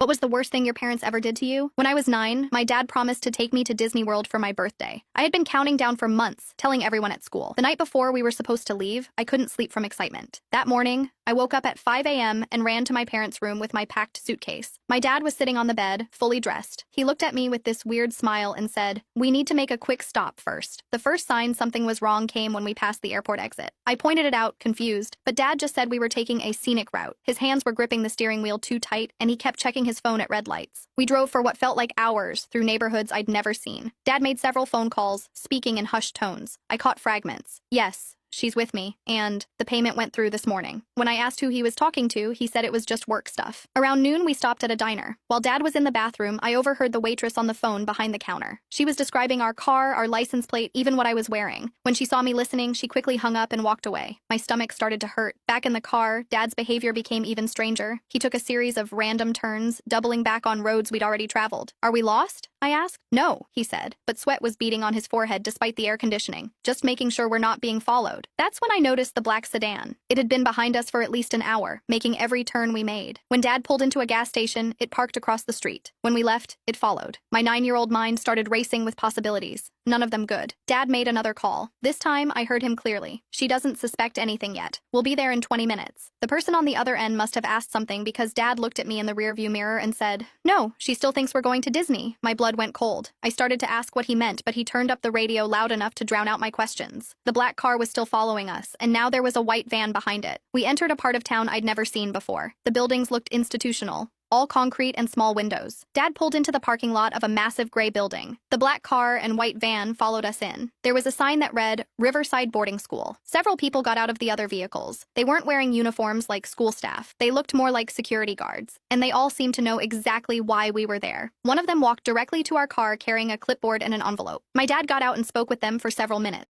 What was the worst thing your parents ever did to you? When I was 9, my dad promised to take me to Disney World for my birthday. I had been counting down for months, telling everyone at school. The night before we were supposed to leave, I couldn't sleep from excitement. That morning, I woke up at 5 a.m. and ran to my parents' room with my packed suitcase. My dad was sitting on the bed, fully dressed. He looked at me with this weird smile and said, "We need to make a quick stop first." The first sign something was wrong came when we passed the airport exit. I pointed it out, confused, but Dad just said we were taking a scenic route. His hands were gripping the steering wheel too tight, and he kept checking his phone at red lights. We drove for what felt like hours through neighborhoods I'd never seen. Dad made several phone calls, speaking in hushed tones. I caught fragments. "Yes, she's with me, and the payment went through this morning." When I asked who he was talking to, he said it was just work stuff. Around noon, we stopped at a diner. While Dad was in the bathroom, I overheard the waitress on the phone behind the counter. She was describing our car, our license plate, even what I was wearing. When she saw me listening, she quickly hung up and walked away. My stomach started to hurt. Back in the car, Dad's behavior became even stranger. He took a series of random turns, doubling back on roads we'd already traveled. "Are we lost?" I asked. "No," he said, but sweat was beading on his forehead despite the air conditioning, just making sure we're not being followed. That's when I noticed the black sedan. It had been behind us for at least an hour, making every turn we made. When Dad pulled into a gas station, it parked across the street. When we left, it followed. My 9-year-old mind started racing with possibilities. None of them good. Dad made another call. This time, I heard him clearly. "She doesn't suspect anything yet. We'll be there in 20 minutes. The person on the other end must have asked something because Dad looked at me in the rearview mirror and said, "No, she still thinks we're going to Disney." My blood went cold. I started to ask what he meant, but he turned up the radio loud enough to drown out my questions. The black car was still following us, and now there was a white van behind it. We entered a part of town I'd never seen before. The buildings looked institutional, all concrete and small windows. Dad pulled into the parking lot of a massive gray building. The black car and white van followed us in. There was a sign that read, "Riverside Boarding School." Several people got out of the other vehicles. They weren't wearing uniforms like school staff. They looked more like security guards, and they all seemed to know exactly why we were there. One of them walked directly to our car carrying a clipboard and an envelope. My dad got out and spoke with them for several minutes.